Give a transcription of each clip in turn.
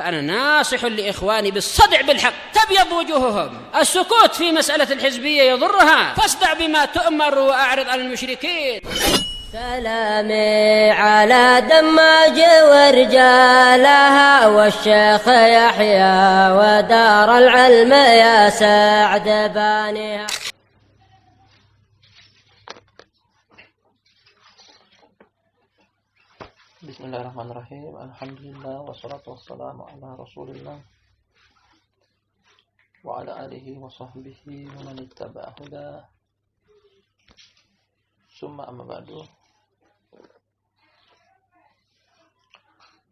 فأنا ناصح لإخواني بالصدع بالحق تبيض وجوههم. السكوت في مسألة الحزبية يضرها، فاصدع بما تؤمر وأعرض عن المشركين. سلامي على دماج ورجالها والشيخ يحيى ودار العلم يا سعد بانيها. Bismillahirrahmanirrahim. Alhamdulillah wassalatu wassalamu ala Rasulillah wa ala alihi wa sahbihi wa man ittaba'a huda. Summa amma ba'du.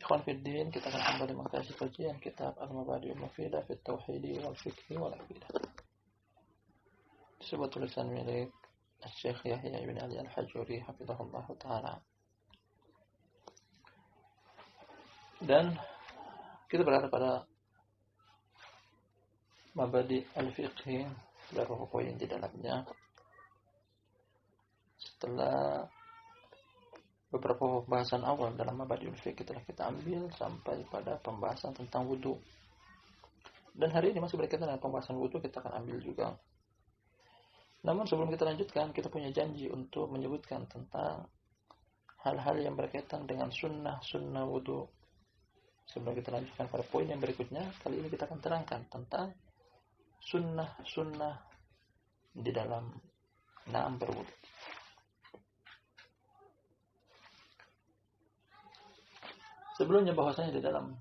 Ikhwan fid din, kita akan kembali mengkaji kajian kitab Al-Mabadi'ul Mufidah fi Tauhid wal Fiqh wal Aqidah. Sebuah tulisan milik Syekh Yahya ibn Ali Al-Hajuri hafizahullah taala. Dan kita berada pada Mabadi al-Fiqh, beberapa poin di dalamnya. Setelah beberapa pembahasan awal dalam Mabadi al-Fiqh telah kita ambil sampai pada pembahasan tentang wudu. Dan hari ini masih berkaitan dengan pembahasan wudu, kita akan ambil juga. Namun sebelum kita lanjutkan, kita punya janji untuk menyebutkan tentang hal-hal yang berkaitan dengan sunnah wudu. Sebelum kita lanjutkan pada poin yang berikutnya, kali ini kita akan terangkan tentang sunnah di dalam berwudu. Sebelumnya bahwasanya di dalam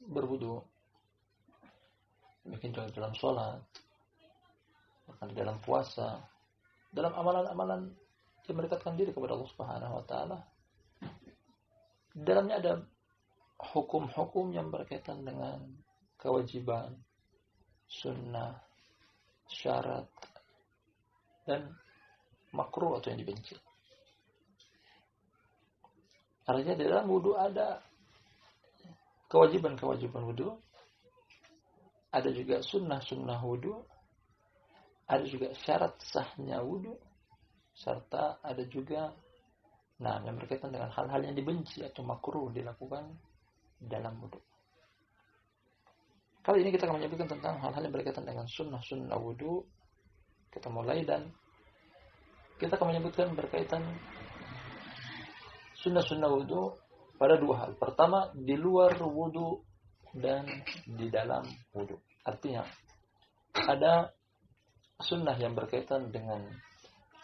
berwudu, mungkin juga dalam sholat, bahkan di dalam puasa, dalam amalan-amalan yang mendekatkan diri kepada Allah Subhanahu wa taala, di dalamnya ada hukum-hukum yang berkaitan dengan kewajiban, sunnah, syarat, dan makruh atau yang dibenci. Artinya di dalam wudu ada kewajiban wudu, ada juga sunnah wudu, ada juga syarat sahnya wudu, serta ada juga yang berkaitan dengan hal-hal yang dibenci atau makruh dilakukan dalam wudu. Kali ini kita akan menyebutkan tentang hal-hal yang berkaitan dengan sunnah wudu. Kita mulai dan kita akan menyebutkan berkaitan sunnah wudu pada dua hal. Pertama, di luar wudu dan di dalam wudu. Artinya ada sunnah yang berkaitan dengan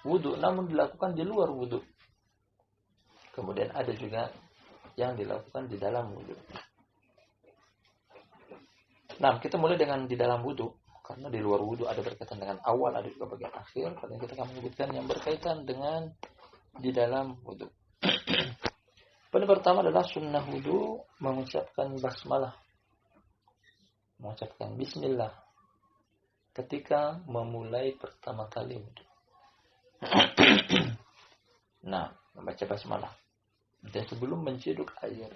wudu namun dilakukan di luar wudu. Kemudian ada juga yang dilakukan di dalam wudu. Nah, kita mulai dengan di dalam wudu, karena di luar wudu ada berkaitan dengan awal, ada juga bagian akhir. Karena kita akan menyebutkan yang berkaitan dengan di dalam wudu. Pada pertama adalah sunnah wudu mengucapkan basmalah, mengucapkan bismillah ketika memulai pertama kali wudu. Membaca basmalah. Dan sebelum menciduk air,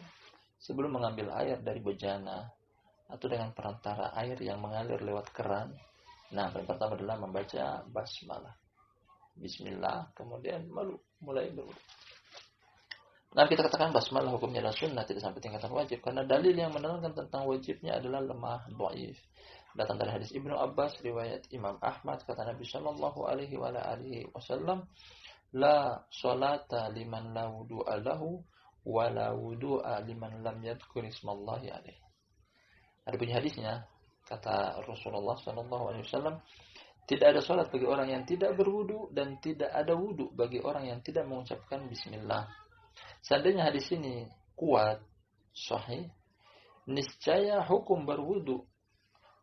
sebelum mengambil air dari bejana atau dengan perantara air yang mengalir lewat keran, yang pertama adalah membaca basmalah, bismillah, kemudian mulai berwudu. Kita katakan basmalah hukumnya adalah sunnah, tidak sampai tingkatan wajib, karena dalil yang menerangkan tentang wajibnya adalah lemah, dhaif. Datang dari hadis Ibnu Abbas riwayat Imam Ahmad, kata Nabi sallallahu alaihi wasallam, la sholata liman la wudu'a lahu wa la wudu'a liman lam yadhkur ismallahi alaihi. Ada bunyi hadisnya, kata Rasulullah sallallahu alaihi wasallam, tidak ada salat bagi orang yang tidak berwudu dan tidak ada wudu bagi orang yang tidak mengucapkan bismillah. Seandainya hadis ini kuat, sahih, niscaya hukum berwudu,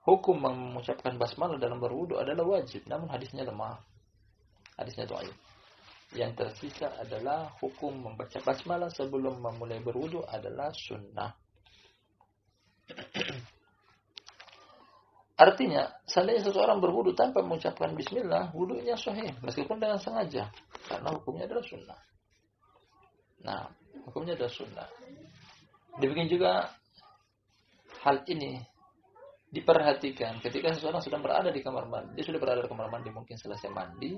hukum mengucapkan basmalah dalam berwudu adalah wajib, namun hadisnya lemah. Hadisnya dhaif. Yang tersisa adalah hukum membaca basmalah sebelum memulai berwudu adalah sunnah. Artinya, seandainya seseorang berwudu tanpa mengucapkan bismillah, wudunya sahih, meskipun dengan sengaja, karena hukumnya adalah sunnah. Hukumnya adalah sunnah. Demikian juga hal ini diperhatikan ketika seseorang sedang berada di kamar mandi. Dia sudah berada di kamar mandi, mungkin selesai mandi,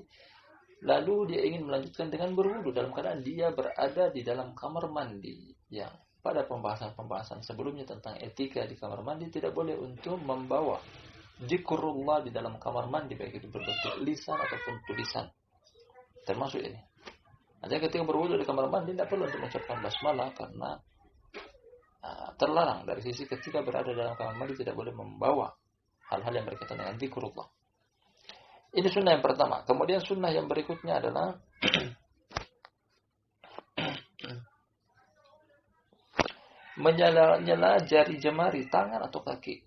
lalu dia ingin melanjutkan dengan berwudu dalam keadaan dia berada di dalam kamar mandi yang pada pembahasan-pembahasan sebelumnya tentang etika di kamar mandi, tidak boleh untuk membawa zikrullah di dalam kamar mandi, baik itu berbentuk lisan ataupun tulisan. Termasuk ini. Artinya ketika berwudu di kamar mandi tidak perlu untuk mengucapkan basmalah, karena terlarang dari sisi ketika berada dalam kamar mandi tidak boleh membawa hal-hal yang berkaitan dengan zikrullah. Ini sunnah yang pertama. Kemudian sunnah yang berikutnya adalah menyela-nyela jari jemari tangan atau kaki.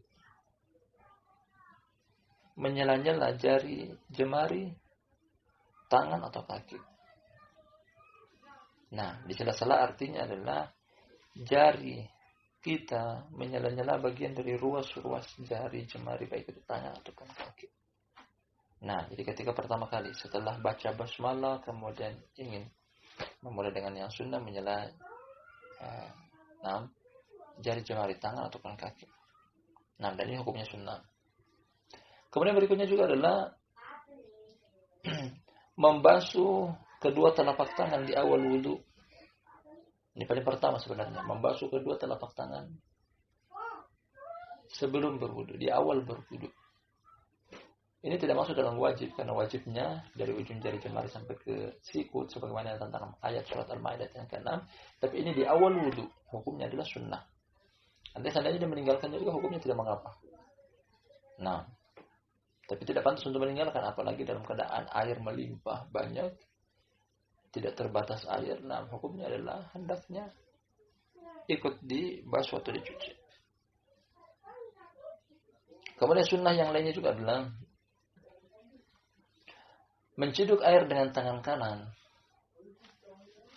Menyela-nyela jari jemari tangan atau kaki. Nah, di sela-sela artinya adalah jari kita menyela-nyela bagian dari ruas-ruas jari jemari, baik itu tangan ataupun kaki. Nah, jadi ketika pertama kali setelah baca basmalah kemudian ingin memulai dengan yang sunnah, menyela jari jemari tangan ataupun kaki. Nah, dan ini hukumnya sunnah. Kemudian berikutnya juga adalah membasuh kedua telapak tangan di awal wudu. Ini paling pertama sebenarnya, membasuh kedua telapak tangan sebelum berwudu, di awal berwudu. Ini tidak masuk dalam wajib, karena wajibnya dari ujung jari jemari sampai ke sikut, sebagaimana tentang ayat surat Al-Maidah yang ke-6. Tapi ini di awal wudu, hukumnya adalah sunnah. Nanti seandainya dia meninggalkannya juga hukumnya tidak mengapa. Nah, tapi tidak pantas untuk meninggalkan, apalagi dalam keadaan air melimpah banyak, tidak terbatas air. Nah, hukumnya adalah hendaknya ikut dibasuh atau dicuci. Kemudian sunnah yang lainnya juga adalah menciduk air dengan tangan kanan,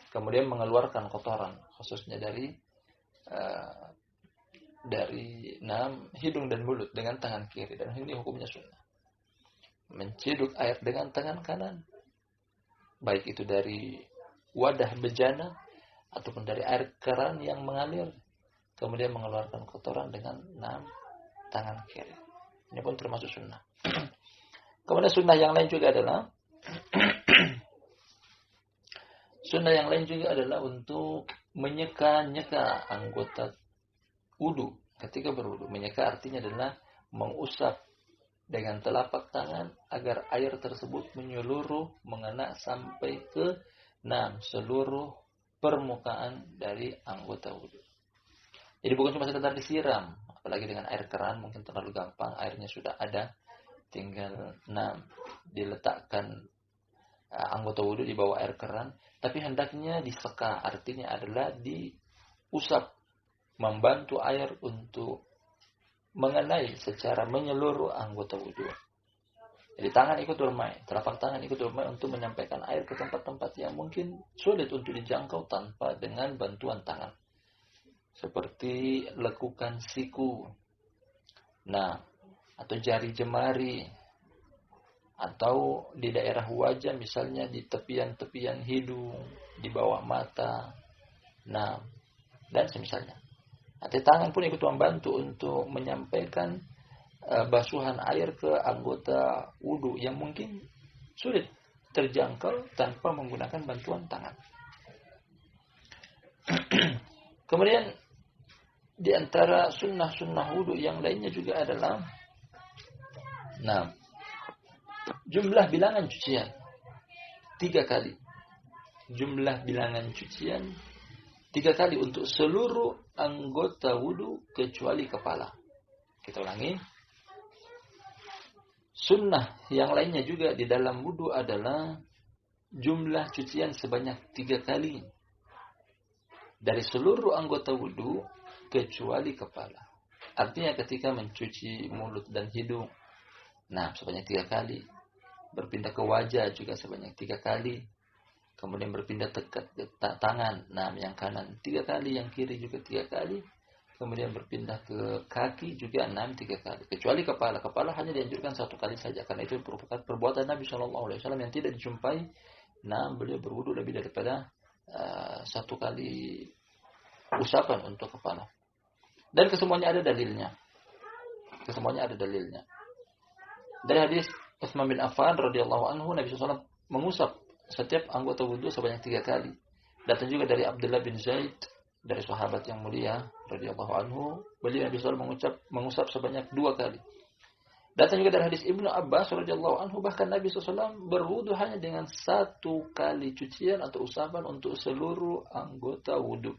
kemudian mengeluarkan kotoran, khususnya dari hidung dan mulut dengan tangan kiri, dan ini hukumnya sunnah. Menciduk air dengan tangan kanan, baik itu dari wadah bejana ataupun dari air keran yang mengalir, kemudian mengeluarkan kotoran dengan tangan kiri. Ini pun termasuk sunnah. Kemudian sunnah yang lain juga adalah untuk menyeka-nyeka anggota wudu ketika berwudu. Menyeka artinya adalah mengusap dengan telapak tangan agar air tersebut menyeluruh, mengena sampai ke seluruh permukaan dari anggota wudu. Jadi bukan cuma sekedar disiram, apalagi dengan air keran mungkin terlalu gampang, airnya sudah ada, tinggal diletakkan anggota wudu di bawah air keran, tapi hendaknya diseka, artinya adalah diusap, membantu air untuk mengenai secara menyeluruh anggota wudu. Jadi tangan ikut bermain, telapak tangan ikut bermain untuk menyampaikan air ke tempat-tempat yang mungkin sulit untuk dijangkau tanpa dengan bantuan tangan. Seperti lekukan siku, atau jari jemari, atau di daerah wajah, misalnya di tepian-tepian hidung, di bawah mata, dan semisalnya. Nanti tangan pun ikut membantu untuk menyampaikan basuhan air ke anggota wudu yang mungkin sulit terjangkau tanpa menggunakan bantuan tangan. Kemudian di antara sunnah-sunnah wudu yang lainnya juga adalah jumlah bilangan cucian 3 kali. Jumlah bilangan cucian 3 kali untuk seluruh anggota wudu kecuali kepala. Kita ulangi. Sunnah yang lainnya juga di dalam wudu adalah jumlah cucian sebanyak 3 kali dari seluruh anggota wudu kecuali kepala. Artinya ketika mencuci mulut dan hidung, sebanyak 3 kali. Berpindah ke wajah juga sebanyak 3 kali. Kemudian berpindah ke tangan, yang kanan 3 kali, yang kiri juga 3 kali. Kemudian berpindah ke kaki juga 3 kali. Kecuali kepala. Kepala hanya dianjurkan 1 kali saja, karena itu merupakan perbuatan Nabi SAW yang tidak dijumpai. Beliau berwudu lebih daripada 1 kali usapan untuk kepala. Dan kesemuanya ada dalilnya. Dari hadis Utsman bin Affan radhiyallahu anhu, Nabi SAW mengusap setiap anggota wudu sebanyak 3 kali. Datang juga dari Abdullah bin Zaid dari sahabat yang mulia radhiyallahu anhu, beliau Nabi SAW mengusap sebanyak 2 kali. Datang juga dari hadis Ibnu Abbas radhiyallahu anhu, bahkan Nabi SAW berwudu hanya dengan 1 kali cucian atau usapan untuk seluruh anggota wudu.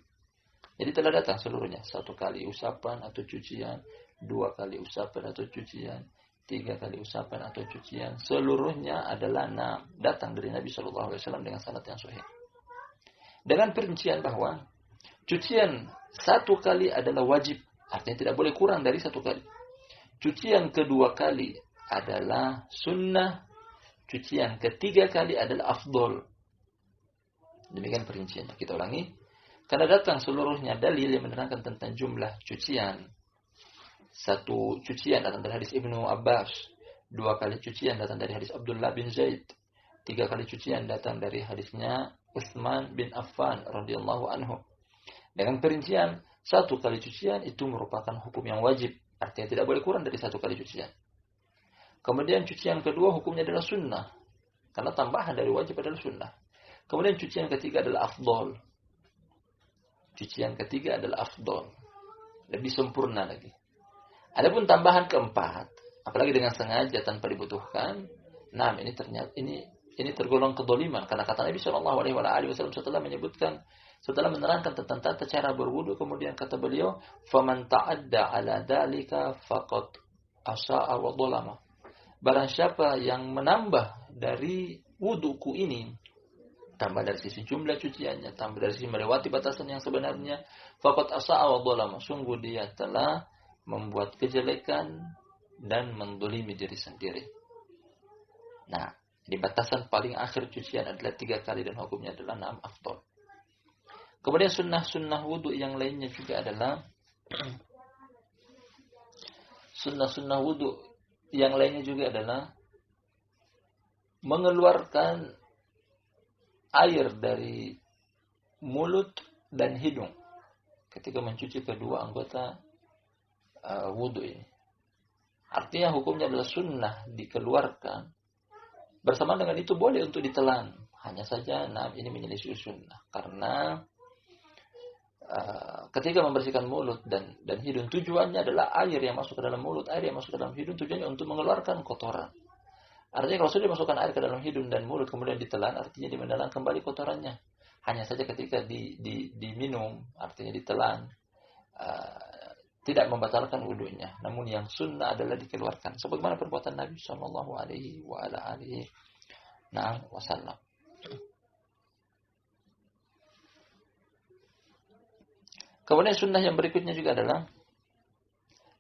Jadi telah datang seluruhnya, 1 kali usapan atau cucian, 2 kali usapan atau cucian, 3 kali usapan atau cucian, seluruhnya adalah datang dari Nabi SAW dengan sanad yang sahih. Dengan perincian bahwa cucian 1 kali adalah wajib, artinya tidak boleh kurang dari 1 kali. Cucian kedua kali adalah sunnah, cucian ketiga kali adalah afdol. Demikian perinciannya. Kita ulangi. Karena datang seluruhnya dalil yang menerangkan tentang jumlah cucian. 1 cucian datang dari hadis Ibnu Abbas, 2 kali cucian datang dari hadis Abdullah bin Zaid, 3 kali cucian datang dari hadisnya Utsman bin Affan radhiyallahu anhu. Dengan perincian 1 kali cucian itu merupakan hukum yang wajib, artinya tidak boleh kurang dari 1 kali cucian. Kemudian cucian kedua hukumnya adalah sunnah, karena tambahan dari wajib adalah sunnah. Kemudian cucian ketiga adalah afdol. Cucian ketiga adalah afdol, lebih sempurna lagi. Adapun tambahan keempat, apalagi dengan sengaja tanpa dibutuhkan, ini ternyata ini tergolong kedzaliman, karena kata Nabi Shallallahu Alaihi Wasallam setelah menerangkan tentang tata cara berwudu, kemudian kata beliau, "Faman ta'adda ala dzalika faqad asa'a wa dzalama." Barang siapa yang menambah dari wuduku ini, tambah dari sisi jumlah cuciannya, tambah dari sisi melewati batasan yang sebenarnya, faqad asa'a wa dzalama, sungguh dia telah membuat kejelekan dan mendolimi diri sendiri. Nah, di batasan paling akhir cucian adalah 3 kali dan hukumnya adalah 6 afdol. Kemudian sunnah wudu yang lainnya juga adalah sunnah wudu yang lainnya juga adalah mengeluarkan air dari mulut dan hidung ketika mencuci kedua anggota wudu ini. Artinya hukumnya adalah sunnah dikeluarkan. Bersamaan dengan itu boleh untuk ditelan. Hanya saja ini menyelisih sunnah. Karena ketika membersihkan mulut dan hidung, tujuannya adalah air yang masuk ke dalam mulut, air yang masuk ke dalam hidung, tujuannya untuk mengeluarkan kotoran. Artinya kalau sudah dimasukkan air ke dalam hidung dan mulut kemudian ditelan, artinya dimenelan kembali kotorannya. Hanya saja ketika diminum, artinya ditelan, tidak membatalkan wudunya. Namun yang sunnah adalah dikeluarkan. Sebagaimana perbuatan Nabi Shallallahu Alaihi Wasallam. Kemudian sunnah yang berikutnya juga adalah,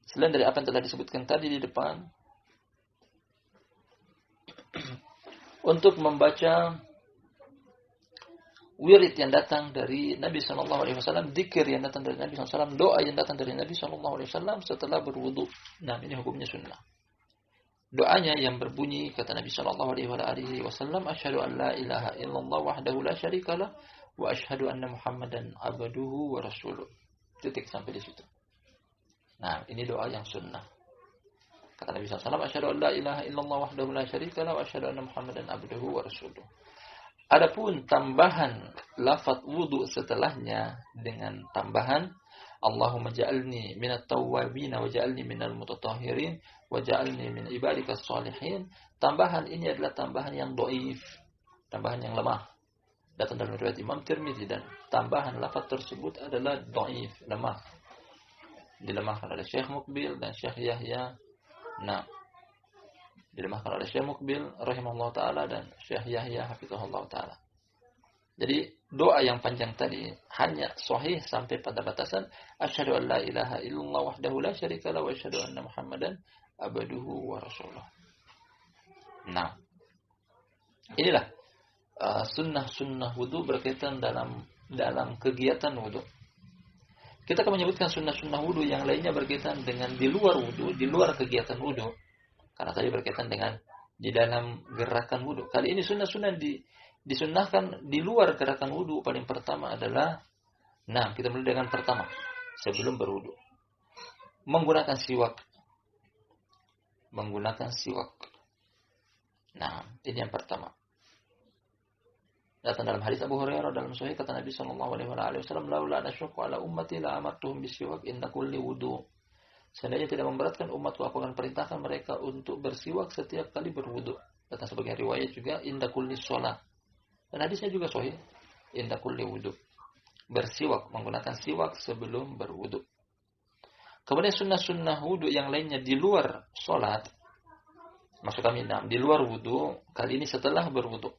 selain dari apa yang telah disebutkan tadi di depan, untuk membaca wirid yang datang dari Nabi Sallallahu Alaihi Wasallam, dzikir yang datang dari Nabi Sallallahu Alaihi Wasallam, doa yang datang dari Nabi Sallallahu Alaihi Wasallam setelah berwudu. Ini hukumnya sunnah. Doanya yang berbunyi, kata Nabi Sallallahu Alaihi Wasallam, "Asyhadu an la ilaha illallah wahdahu la syarikalah wa asyhadu anna Muhammadan abduhu wa rasuluh." Titik sampai di situ. Ini doa yang sunnah. Kata Nabi SAW, "Asyhadu an la ilaha illallah wahdahu la syarikalah wa asyhadu anna Muhammadan abduhu wa rasuluh." Adapun tambahan lafaz wudu setelahnya dengan tambahan Allahumma ja'alni minat tawwabin wa ja'alni minal mutatahhirin wa ja'alni min ibadikas salihin. Tambahan ini adalah tambahan yang dhaif, tambahan yang lemah. Datang dalam riwayat Imam Tirmidzi, dan tambahan lafaz tersebut adalah dhaif, lemah. Dilemahkan oleh Syekh Muqbil dan Syekh Yahya. Dilemahkan oleh Syekh Muqbil rahimahullah ta'ala dan Syekh Yahya hafizahullah ta'ala. Jadi doa yang panjang tadi hanya sahih sampai pada batasan asyhadu an la ilaha illallah wahdahu la syarikalah wa asyhadu anna Muhammadan abduhu wa rasuluh. Inilah sunnah wudu berkaitan dalam kegiatan wudu. Kita akan menyebutkan sunnah wudu yang lainnya berkaitan dengan di luar wudu, di luar kegiatan wudu. Karena tadi berkaitan dengan di dalam gerakan wudu. Kali ini sunnah-sunnah disunnahkan di luar gerakan wudu. Paling pertama adalah, kita mulai dengan pertama, sebelum berwudu. Menggunakan siwak. Ini yang pertama. Datang dalam hadis Abu Hurairah dalam sahih, kata Nabi sallallahu alaihi wasallam, "Laula nasyqa ala ummati la amartuhum bisiwak inda kulli wudu." Seandainya tidak memberatkan umatku, aku akan perintahkan mereka untuk bersiwak setiap kali berwudu. Datang sebagai riwayat juga inda kulli shalah. Dan hadisnya juga sahih, inda kulli wudu. Bersiwak, menggunakan siwak sebelum berwudu. Kemudian sunnah-sunnah wudu yang lainnya di luar salat, maksud kami di luar wudu, kali ini setelah berwudu.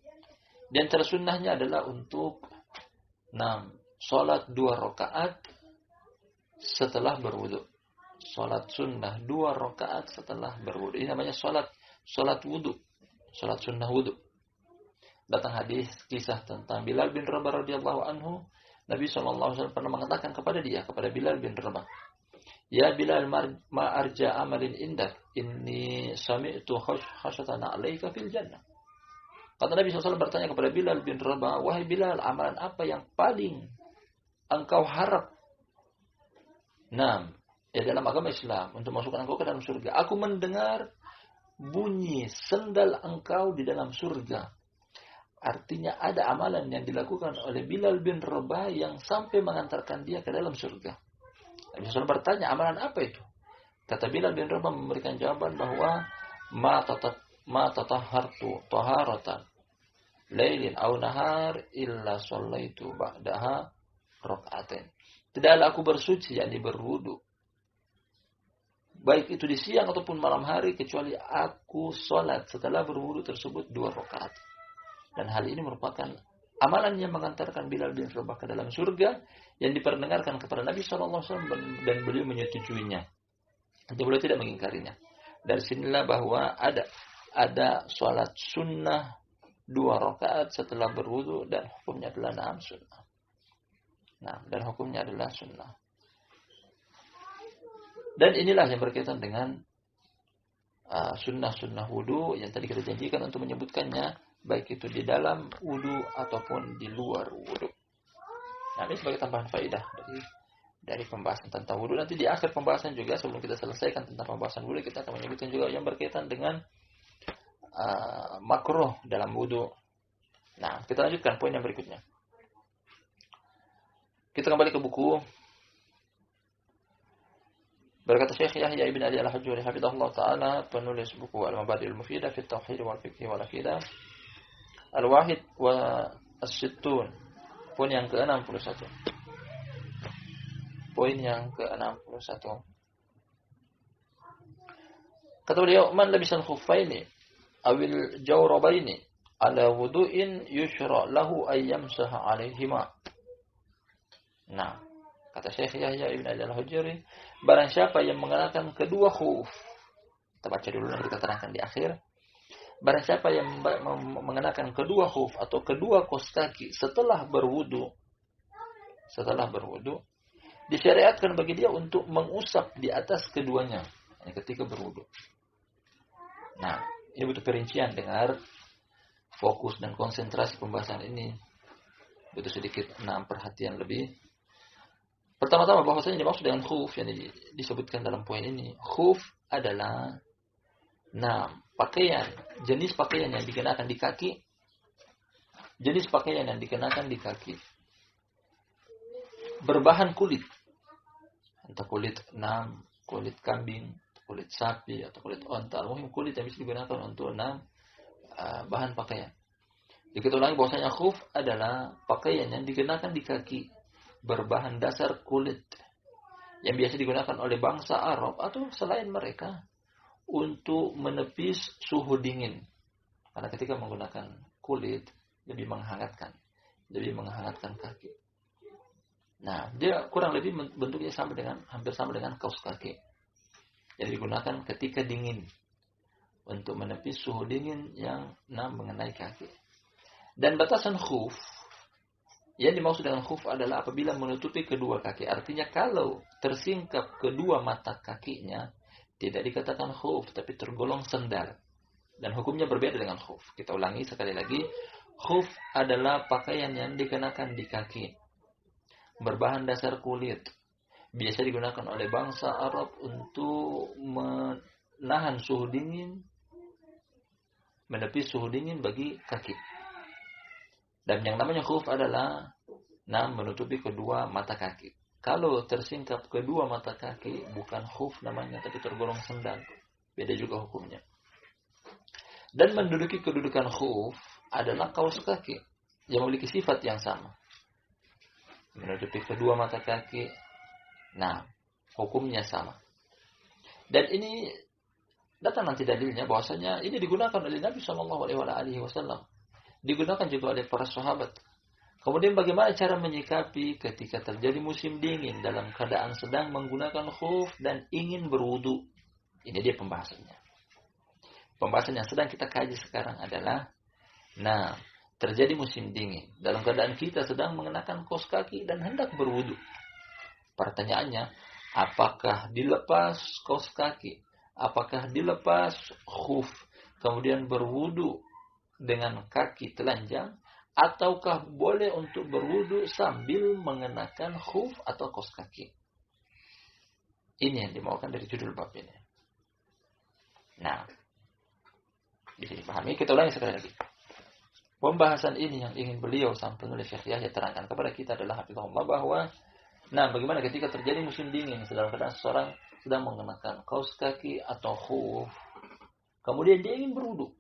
Di antara sunnahnya adalah untuk salat 2 rakaat setelah berwudu. Salat sunnah 2 rakaat setelah berwudu. Ini namanya salat wudu. Salat sunnah wudu. Datang hadis kisah tentang Bilal bin Rabah radhiyallahu anhu. Nabi SAW pernah mengatakan kepada Bilal bin Rabah, "Ya Bilal, ma arja amalin indak, inni sami'tu khasyatan 'alaika fil jannah." Kata Nabi SAW bertanya kepada Bilal bin Rabah, "Wahai Bilal, amalan apa yang paling engkau harap dalam agama Islam untuk masukkan engkau ke dalam surga? Aku mendengar bunyi sendal engkau di dalam surga." Artinya ada amalan yang dilakukan oleh Bilal bin Rabah yang sampai mengantarkan dia ke dalam surga. Nabi SAW bertanya, amalan apa itu? Kata Bilal bin Rabah memberikan jawaban bahwa ma tatahhartu taharatan lailin aw nahar illa shallaitu ba'daha raka'atain. Tidaklah aku bersuci, yakni berwudu, baik itu di siang ataupun malam hari, kecuali aku salat setelah berwudu tersebut 2 rakaat. Dan hal ini merupakan amalan yang mengantarkan Bilal bin Rabah ke dalam surga, yang diperdengarkan kepada Nabi SAW dan beliau menyetujuinya. Dan beliau tidak mengingkarinya. Dari sinilah bahwa ada salat sunnah 2 rakaat setelah berwudu dan hukumnya adalah sunnah. Dan hukumnya adalah sunnah. Dan inilah yang berkaitan dengan sunnah-sunnah wudu yang tadi kita janjikan untuk menyebutkannya, baik itu di dalam wudu ataupun di luar wudu. Ini sebagai tambahan faedah dari pembahasan tentang wudu. Nanti di akhir pembahasan juga, sebelum kita selesaikan tentang pembahasan wudu, kita akan menyebutkan juga yang berkaitan dengan makruh dalam wudu. Kita lanjutkan poin yang berikutnya. Kita kembali ke buku. Berkata Syekh Yahya ibn Ali al-Hajuri hafizahullah ta'ala, penulis buku Al-Mabadi'ul Mufidah fi Tauhid wal Fiqh wal Aqidah, Al-Wahid wa As-Sittun, poin yang ke-61. Poin yang ke-61. Kata beliau, "Man labisal khuffaini awil jawrabaini ala wudu'in yushra' lahu ayyamsaha 'alaihima." Kata Syekh Yahya ibn Ali al-Hajuri, barang siapa yang mengenakan kedua khuf, kita baca dulu nanti kita terangkan di akhir. Barang siapa yang mengenakan kedua khuf atau kedua kaos kaki setelah berwudu, disyariatkan bagi dia untuk mengusap di atas keduanya ketika berwudu. Ini butuh perincian, dengar, fokus dan konsentrasi pembahasan ini. Butuh sedikit perhatian lebih. Pertama-tama bahwasanya dimaksud dengan khuf yang disebutkan dalam poin ini. Khuf adalah pakaian, jenis pakaian yang dikenakan di kaki. Jenis pakaian yang dikenakan di kaki berbahan kulit. Entah kulit kambing, kulit sapi atau kulit onta. Mungkin kulit yang bisa digunakan untuk bahan pakaian. Dikit ulangi bahwasanya khuf adalah pakaian yang dikenakan di kaki berbahan dasar kulit yang biasa digunakan oleh bangsa Arab atau selain mereka untuk menepis suhu dingin. Karena ketika menggunakan kulit lebih menghangatkan kaki. Dia kurang lebih bentuknya hampir sama dengan kaos kaki yang digunakan ketika dingin untuk menepis suhu dingin yang mengenai kaki. Dan batasan khuf yang dimaksud dengan khuf adalah apabila menutupi kedua kaki. Artinya kalau tersingkap kedua mata kakinya, tidak dikatakan khuf, tapi tergolong sendal. Dan hukumnya berbeda dengan khuf. Kita ulangi sekali lagi. Khuf adalah pakaian yang dikenakan di kaki, berbahan dasar kulit. Biasa digunakan oleh bangsa Arab untuk menahan suhu dingin, menepis suhu dingin bagi kaki. Dan yang namanya khuf adalah menutupi kedua mata kaki. Kalau tersingkap kedua mata kaki, bukan khuf namanya, tapi tergolong sendal. Beda juga hukumnya. Dan menduduki kedudukan khuf adalah kaos kaki yang memiliki sifat yang sama. Menutupi kedua mata kaki, hukumnya sama. Dan ini datang nanti dalilnya bahwasanya ini digunakan oleh Nabi SAW. Digunakan juga oleh para sahabat. Kemudian bagaimana cara menyikapi ketika terjadi musim dingin dalam keadaan sedang menggunakan khuf dan ingin berwudu. Ini dia pembahasannya. Pembahasan yang sedang kita kaji sekarang adalah, terjadi musim dingin. Dalam keadaan kita sedang mengenakan kaos kaki dan hendak berwudu. Pertanyaannya, apakah dilepas kaos kaki? Apakah dilepas khuf? Kemudian berwudu dengan kaki telanjang? Ataukah boleh untuk berwudu sambil mengenakan khuf atau kaos kaki? Ini yang dimaukan dari judul bab ini. Bisa dipahami. Kita ulangi sekali lagi. Pembahasan ini yang ingin beliau sang penulis Syekh Yahya terangkan kepada kita adalah hafizahullah bahwa bagaimana ketika terjadi musim dingin dalam keadaan seseorang sedang mengenakan kaos kaki atau khuf, kemudian dia ingin berwudu.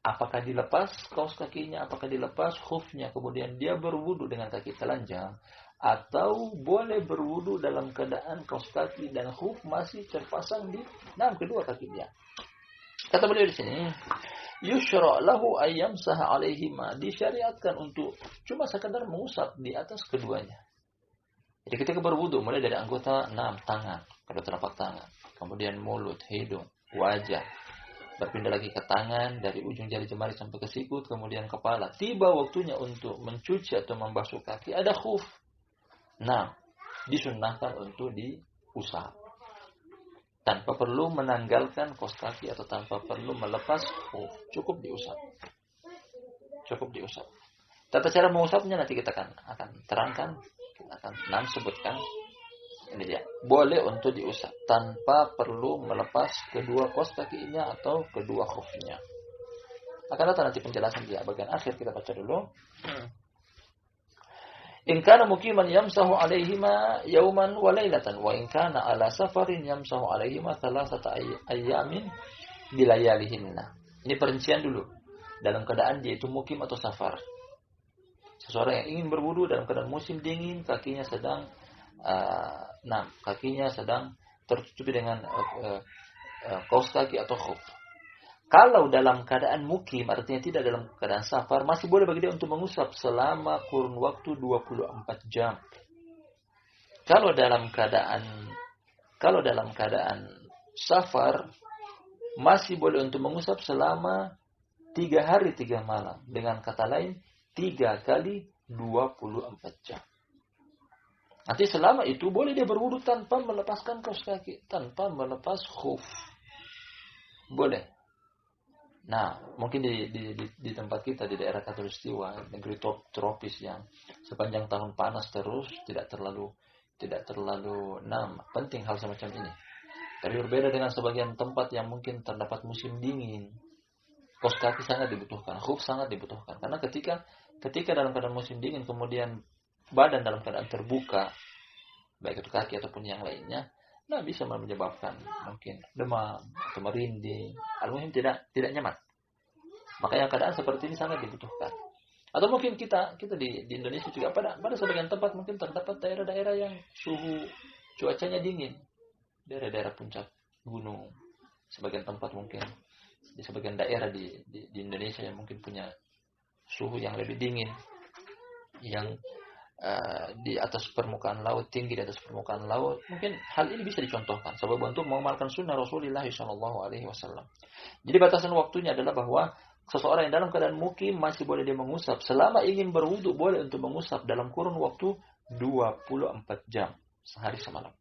Apakah dilepas kaos kakinya, apakah dilepas khufnya, kemudian dia berwudu dengan kaki telanjang, atau boleh berwudu dalam keadaan kaos kaki dan khuf masih terpasang di kedua kaki dia. Kata beliau di sini, yushra' lahu ayyamsah 'alaihima, disyariatkan untuk cuma sekadar mengusap di atas keduanya. Jadi ketika berwudu mulai dari anggota tangan, kedua telapak tangan, kemudian mulut, hidung, wajah, berpindah lagi ke tangan dari ujung jari jemari sampai ke sikut, kemudian kepala. Tiba waktunya untuk mencuci atau membasuh kaki, ada khuf. Disunnahkan untuk diusap. Tanpa perlu menanggalkan kaos kaki atau tanpa perlu melepas khuf. Cukup diusap. Tata cara mengusapnya nanti kita akan terangkan. Kita akan sebutkan. Ini dia. Boleh untuk diusap tanpa perlu melepas kedua kaos kakinya atau kedua khufnya. Akan datang nanti penjelasan di bagian akhir, kita baca dulu. In kana muqiman yamsahu 'alaihima yawman wa lailatan wa in kana 'ala safarin yamsahu 'alaihima thalathata ayyamin bilayalihinna. Ini perincian dulu. Dalam keadaan dia itu mukim atau safar. Seseorang yang ingin berwudu dalam keadaan musim dingin, kakinya sedang tertutupi dengan kaos kaki atau khuf. Kalau dalam keadaan mukim, artinya tidak dalam keadaan safar, masih boleh bagi dia untuk mengusap selama kurun waktu 24 jam. Kalau dalam keadaan safar, masih boleh untuk mengusap selama 3 hari 3 malam. Dengan kata lain, 3 kali 24 jam. Nanti selama itu boleh dia berwudu tanpa melepaskan kaos kaki, tanpa melepas khuf. Boleh. Mungkin di tempat kita di daerah Khatulistiwa, negeri tropis yang sepanjang tahun panas terus, tidak terlalu penting hal semacam ini. Tapi berbeda dengan sebagian tempat yang mungkin terdapat musim dingin. Kaos kaki sangat dibutuhkan, khuf sangat dibutuhkan. Karena ketika dalam keadaan musim dingin kemudian badan dalam keadaan terbuka, baik itu kaki ataupun yang lainnya, bisa menyebabkan mungkin demam atau merinding. Al-muhim tidak nyaman. Makanya keadaan seperti ini sangat dibutuhkan. Atau mungkin kita di Indonesia juga pada sebagian tempat mungkin terdapat daerah-daerah yang suhu cuacanya dingin. Daerah-daerah puncak gunung. Sebagian tempat mungkin di sebagian daerah di Indonesia yang mungkin punya suhu yang lebih dingin, yang di atas permukaan laut, tinggi di atas permukaan laut, mungkin hal ini bisa dicontohkan sebab untuk mengamalkan sunnah Rasulullah SAW. Jadi batasan waktunya adalah bahwa seseorang yang dalam keadaan mukim masih boleh dia mengusap selama ingin berwudu, boleh untuk mengusap dalam kurun waktu 24 jam sehari semalam.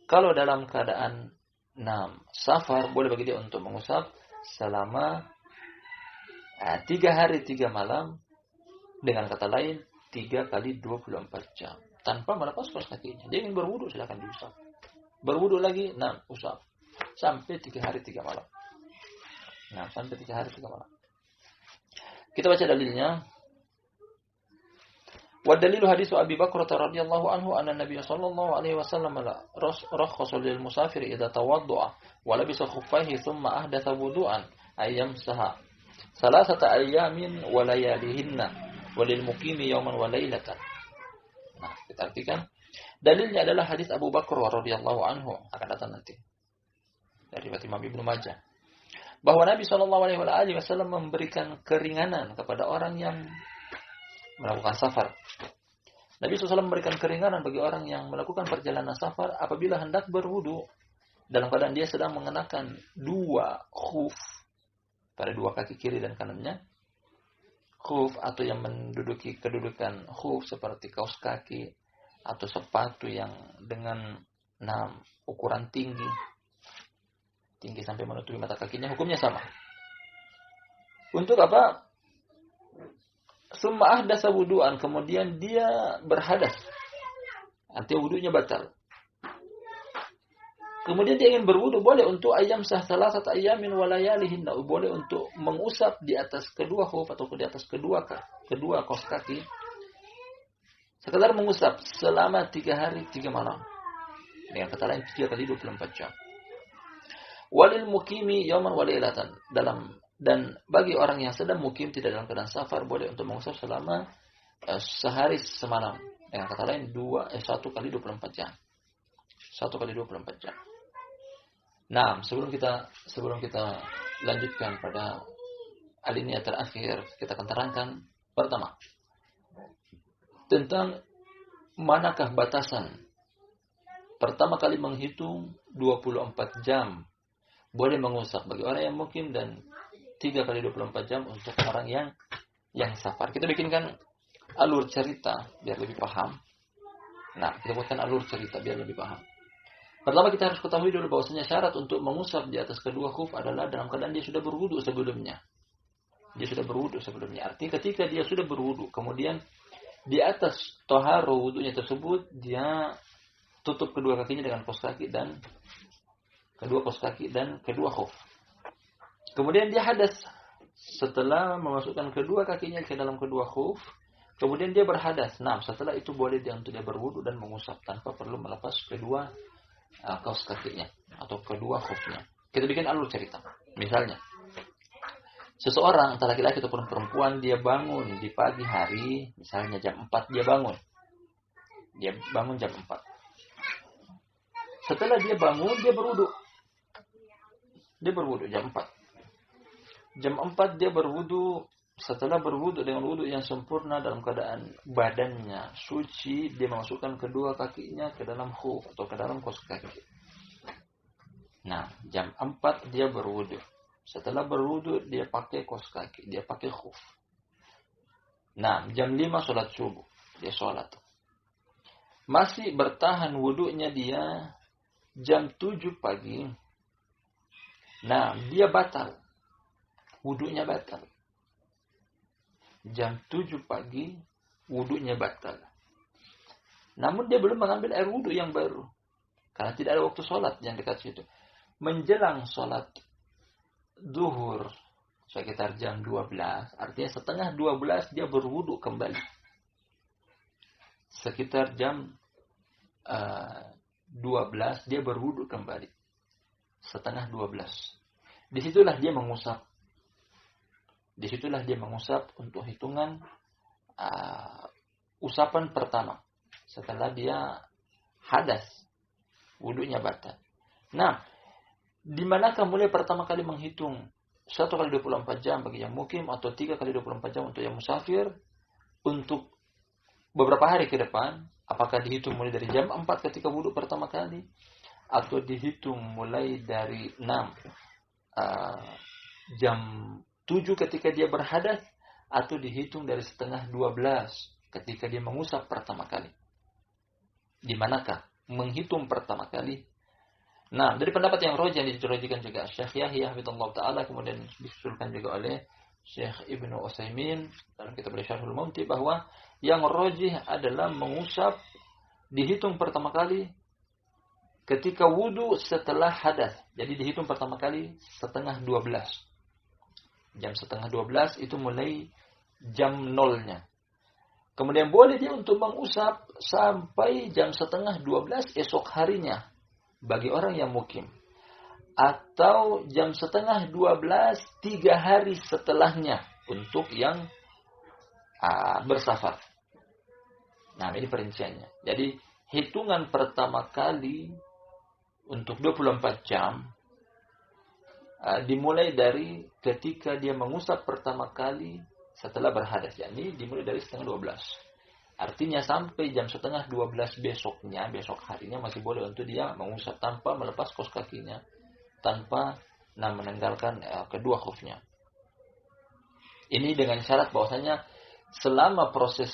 Kalau dalam keadaan safar, boleh bagi dia untuk mengusap selama 3 hari 3 malam, dengan kata lain 3 kali 24 jam tanpa melepas kaos kakinya. Dia ingin berwudu, silakan diusap. Berwudu lagi, usap sampai 3 hari 3 malam. Sampai 3 hari 3 malam. Kita baca dalilnya. Wa dalilu hadis Abi Bakar radhiyallahu anhu anna Nabiy sallallahu alaihi wasallam rakhasa lil musafir idza tawaddaa wa labisa khuffaihi thumma ahdatha wudu'an ayyam saha salasata ayyamin wa layalihinna wa lil muqimi yawman wa lailatan. Nah, kita artikan dalilnya adalah hadis Abu Bakar radhiyallahu anhu, akan datang nanti dari Imam Ibnu Majah, bahwa Nabi sallallahu alaihi wasallam memberikan keringanan kepada orang yang melakukan safar. Nabi SAW memberikan keringanan bagi orang yang melakukan perjalanan safar apabila hendak berwudu dalam keadaan dia sedang mengenakan 2 khuf pada 2 kaki kiri dan kanannya. Khuf atau yang menduduki kedudukan khuf seperti kaos kaki atau sepatu yang dengan ukuran tinggi sampai menutupi mata kakinya, hukumnya sama. Untuk apa? Summa ahdasa wudu'an, kemudian dia berhadas. Artinya wudunya batal. Kemudian dia ingin berwudu, boleh untuk ayam salasat ayamin wa layalihinna, boleh untuk mengusap di atas kedua khuf atau di atas kedua kaos kaki. Sekedar mengusap selama 3 hari 3 malam. Dengan kata lain 3 kali 24 jam. Walil muqimi yawman wa lailatan, dan bagi orang yang sedang mukim tidak dalam keadaan safar boleh untuk mengusap selama sehari semalam. Dengan kata lain 1 kali 24 jam. 1 kali 24 jam. Nah, sebelum kita lanjutkan pada alinea terakhir, kita akan terangkan pertama tentang manakah batasan pertama kali menghitung 24 jam boleh mengusap bagi orang yang mukim dan 3 kali 24 jam untuk orang yang safar. Kita bikinkan alur cerita biar lebih paham. Nah, kita buatkan alur cerita biar lebih paham. Pertama kita harus ketahui dulu bahwasanya syarat untuk mengusap di atas kedua khuf adalah dalam keadaan dia sudah berwudu sebelumnya. Artinya ketika dia sudah berwudu, kemudian di atas toharo wudunya tersebut dia tutup kedua kakinya dengan kaos kaki dan kedua khuf. Kemudian dia hadas setelah memasukkan kedua kakinya ke dalam kedua khuf. Kemudian dia berhadas. Nah, setelah itu boleh dia untuk dia berwudu dan mengusap tanpa perlu melepas kedua kaos kakinya atau kedua khufnya. Kita bikin alur cerita. Misalnya, seseorang entah laki-laki ataupun perempuan dia bangun di pagi hari, misalnya jam 4 dia bangun. Dia bangun jam 4. Setelah dia bangun dia berwudu. Jam 4. Jam 4 dia berwudu. Setelah berwudu dengan wudu yang sempurna dalam keadaan badannya suci, dia memasukkan kedua kakinya ke dalam khuf atau ke dalam kaos kaki. Nah, jam 4 dia berwudu. Setelah berwudu dia pakai kaos kaki, dia pakai khuf. Nah, jam 5 sholat subuh, dia sholat. Masih bertahan wudunya dia jam 7 pagi. Nah, dia batal. Wudunya batal. Jam 7 pagi wudunya batal. Namun dia belum mengambil air wudu yang baru. Karena tidak ada waktu sholat yang dekat situ. Menjelang sholat zuhur sekitar jam 12. Artinya setengah 12 dia berwudu kembali. Sekitar jam 12 dia berwudu kembali. Setengah 12. Disitulah dia mengusap. Untuk hitungan usapan pertama. Setelah dia hadas, wudunya batal. Nah, di manakah mulai pertama kali menghitung 1 kali 24 jam bagi yang mukim atau 3 kali 24 jam untuk yang musafir untuk beberapa hari ke depan? Apakah dihitung mulai dari jam 4 ketika wudu pertama kali atau dihitung mulai dari jam 7 ketika dia berhadas atau dihitung dari setengah 12 ketika dia mengusap pertama kali? Di manakah menghitung pertama kali? Nah, dari pendapat yang rajih yang diterojikan juga Syekh Yahya hafizallahu taala, kemudian disusulkan juga oleh Syekh Ibnu Utsaimin dalam kitab Syarhul Mumti, bahwa yang rajih adalah mengusap dihitung pertama kali ketika wudu setelah hadas. Jadi dihitung pertama kali setengah 12. Jam setengah 12 itu mulai jam nolnya. Kemudian boleh dia untuk mengusap sampai jam setengah 12 esok harinya bagi orang yang mukim. Atau jam setengah 12 3 hari setelahnya untuk yang bersafar. Nah, ini perinciannya. Jadi hitungan pertama kali untuk 24 jam dimulai dari ketika dia mengusap pertama kali setelah berhadas, yakni dimulai dari setengah 12. Artinya sampai jam setengah 12 besok harinya masih boleh untuk dia mengusap tanpa melepas kaos kakinya, tanpa meninggalkan kedua khufnya. Ini dengan syarat bahwasanya selama proses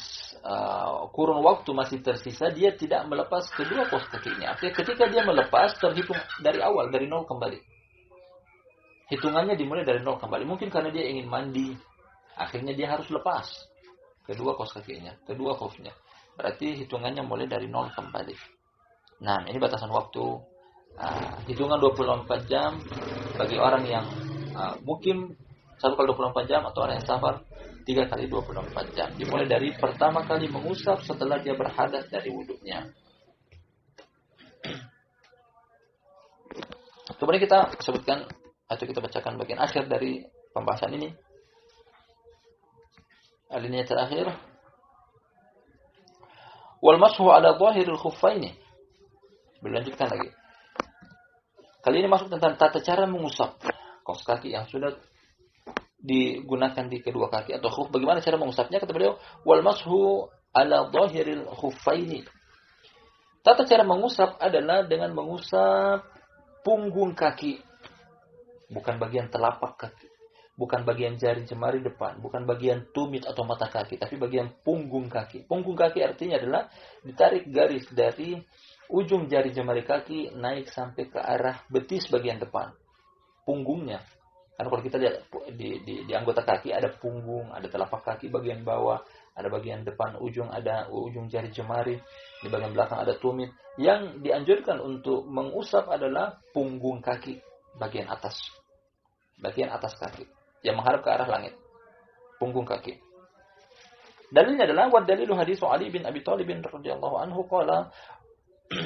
kurun waktu masih tersisa, dia tidak melepas kedua kaos kakinya. Artinya ketika dia melepas, terhitung dari awal, dari nol kembali. Hitungannya dimulai dari nol kembali. Mungkin karena dia ingin mandi, akhirnya dia harus lepas kedua kaos kakinya, kedua khufnya. Berarti hitungannya mulai dari nol kembali. Nah, ini batasan waktu. Hitungan 24 jam bagi orang yang mukim 1 kali 24 jam, atau orang yang safar 3 kali 24 jam. Dimulai dari pertama kali mengusap setelah dia berhadas dari wudhunya. Kemudian kita sebutkan atau kita bacakan bagian akhir dari pembahasan ini. Alinea terakhir. Wal mashu ala dhahiril khuffaini. Berlanjutkan lagi. Kali ini masuk tentang tata cara mengusap kaos kaki yang sudah digunakan di kedua kaki atau khuf. Bagaimana cara mengusapnya? Kata beliau, wal mashu ala dhahiril khuffaini. Tata cara mengusap adalah dengan mengusap punggung kaki. Bukan bagian telapak kaki, bukan bagian jari jemari depan, bukan bagian tumit atau mata kaki, tapi bagian punggung kaki. Punggung kaki artinya adalah ditarik garis dari ujung jari jemari kaki naik sampai ke arah betis bagian depan. Punggungnya. Karena kalau kita lihat di anggota kaki ada punggung, ada telapak kaki bagian bawah, ada bagian depan ujung, ada ujung jari jemari, di bagian belakang ada tumit. Yang dianjurkan untuk mengusap adalah punggung kaki, bagian atas kaki yang menghadap ke arah langit, punggung kaki. Dalilnya adalah wa dalilu hadis Ali bin Abi Thalib radhiyallahu anhu qala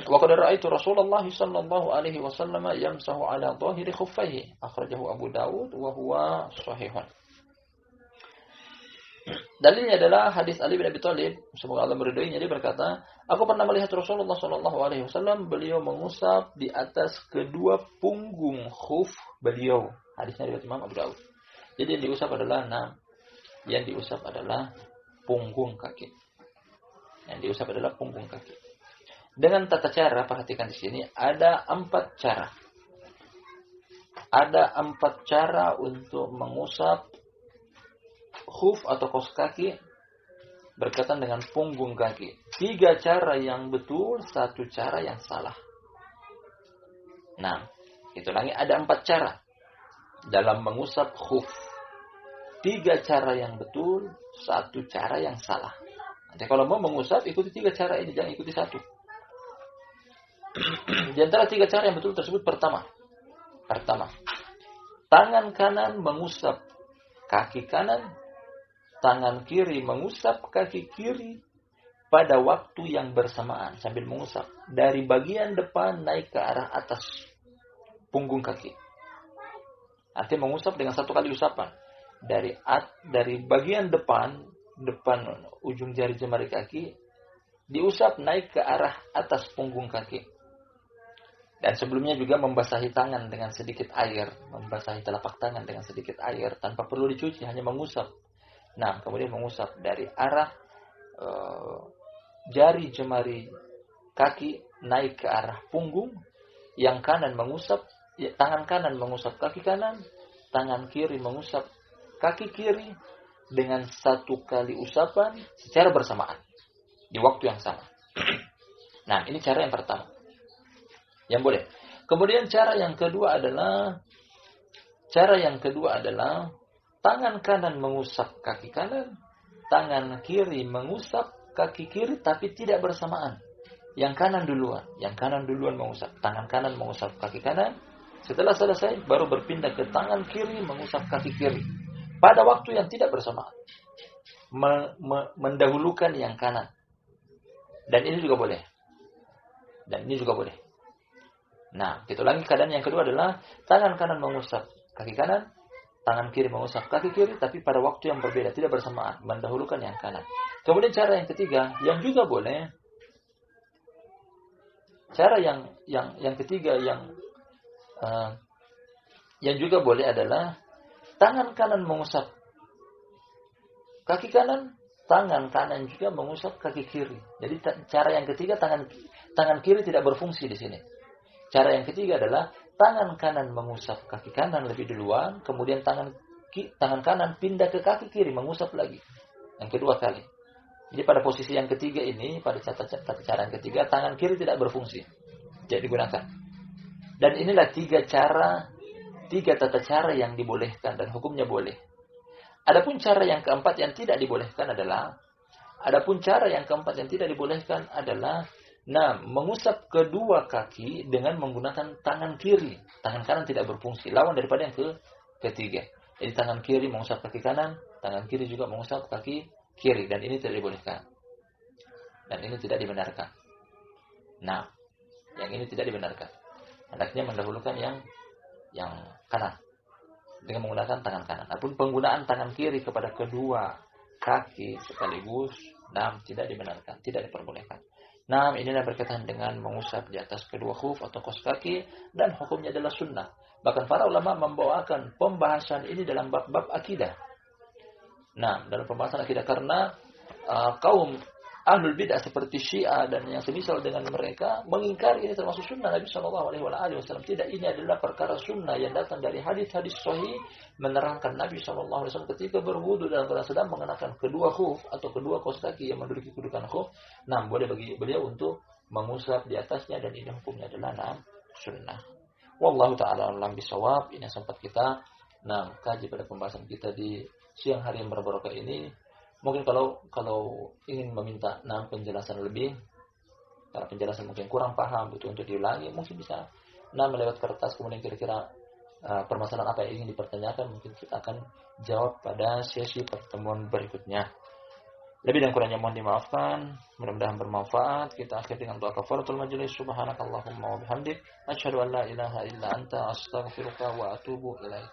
wa qad ra'aitu Rasulullah sallallahu alaihi wasallam yamsahu ala dhahiri khuffaihi akhrajahu Abu Dawud wa huwa sahihun. Dalilnya adalah hadis Ali bin Abi Thalib, semoga Allah meridhoinya, dia berkata, aku pernah melihat Rasulullah sallallahu alaihi wasallam beliau mengusap di atas kedua punggung khuf beliau. Hadisnya riwayat Imam Abu Dawud. Jadi yang diusap adalah punggung kaki. Yang diusap adalah punggung kaki. Dengan tata cara, perhatikan di sini ada 4 cara. Ada 4 cara untuk mengusap khuf atau kaos kaki berkaitan dengan punggung kaki. 3 cara yang betul, 1 cara yang salah. Nah, itu lagi ada 4 cara dalam mengusap khuf. 3 cara yang betul, 1 cara yang salah. Nanti kalau mau mengusap, ikuti 3 cara ini, jangan ikuti 1. Di antara 3 cara yang betul tersebut, pertama, tangan kanan mengusap kaki kanan, tangan kiri mengusap kaki kiri pada waktu yang bersamaan sambil mengusap dari bagian depan naik ke arah atas punggung kaki. Artinya mengusap dengan 1 kali usapan dari bagian depan ujung jari jemari kaki diusap naik ke arah atas punggung kaki. Dan sebelumnya juga membasahi tangan dengan sedikit air, membasahi telapak tangan dengan sedikit air tanpa perlu dicuci, hanya mengusap. Nah, kemudian mengusap dari arah jari jemari kaki naik ke arah punggung. Yang kanan mengusap, tangan kanan mengusap kaki kanan, tangan kiri mengusap kaki kiri dengan 1 kali usapan secara bersamaan di waktu yang sama. Nah, ini cara yang pertama yang boleh. Kemudian cara yang kedua adalah tangan kanan mengusap kaki kanan, tangan kiri mengusap kaki kiri tapi tidak bersamaan. Yang kanan duluan mengusap. Tangan kanan mengusap kaki kanan. Setelah selesai baru berpindah ke tangan kiri mengusap kaki kiri pada waktu yang tidak bersamaan. mendahulukan yang kanan. Dan ini juga boleh. Nah, itu lagi keadaan yang kedua adalah tangan kanan mengusap kaki kanan, tangan kiri mengusap kaki kiri, tapi pada waktu yang berbeda, tidak bersamaan, mendahulukan yang kanan. Kemudian cara yang ketiga yang juga boleh, cara yang ketiga yang juga boleh adalah tangan kanan mengusap kaki kanan, tangan kanan juga mengusap kaki kiri. Jadi cara yang ketiga tangan kiri tidak berfungsi di sini. Cara yang ketiga adalah tangan kanan mengusap kaki kanan lebih duluan, kemudian tangan kanan pindah ke kaki kiri mengusap lagi. Yang kedua kali. Jadi pada posisi yang ketiga ini, pada tata cara yang ketiga, tangan kiri tidak berfungsi. Tidak digunakan. Dan inilah tiga tata cara yang dibolehkan dan hukumnya boleh. Adapun cara yang keempat yang tidak dibolehkan adalah mengusap kedua kaki dengan menggunakan tangan kiri. Tangan kanan tidak berfungsi, lawan daripada yang ketiga. Jadi tangan kiri mengusap kaki kanan, tangan kiri juga mengusap kaki kiri, dan ini tidak dibolehkan. Dan ini tidak dibenarkan. Nah, yang ini tidak dibenarkan. Hendaknya mendahulukan yang kanan dengan menggunakan tangan kanan. Adapun penggunaan tangan kiri kepada kedua kaki sekaligus, tidak dibenarkan, tidak diperbolehkan. Inilah berkaitan dengan mengusap di atas kedua khuf atau kaos kaki, dan hukumnya adalah sunnah. Bahkan para ulama membawakan pembahasan ini dalam bab-bab akidah. Dalam pembahasan akidah, karena kaum ahlul bid'ah seperti Syiah dan yang semisal dengan mereka mengingkari ini termasuk sunnah Nabi Shallallahu Alaihi Wasallam. Tidak, ini adalah perkara sunnah yang datang dari hadis-hadis sahih menerangkan Nabi Shallallahu Alaihi Wasallam ketika berwudu dalam keadaan sedang mengenakan kedua khuf atau kedua kaos kaki yang menduduki kedudukan khuf, boleh bagi beliau untuk mengusap di atasnya, dan ini hukumnya adalah sunnah. Wallahu taala alam bisawab. Ini yang sempat kita kaji pada pembahasan kita di siang hari yang berbarokah ini. Mungkin kalau ingin meminta penjelasan lebih, karena penjelasan mungkin kurang paham, butuh untuk diulangi, mungkin bisa lewat kertas, kemudian kira-kira permasalahan apa yang ingin dipertanyakan, mungkin kita akan jawab pada sesi pertemuan berikutnya. Lebih dan kurangnya mohon dimaafkan, mudah-mudahan bermanfaat. Kita akhiri dengan doa kafaratul majelis. Subhanakallahumma wa bihamdik, asyhadu an la ilaha illa anta, astaghfiruka wa atubu ilaik.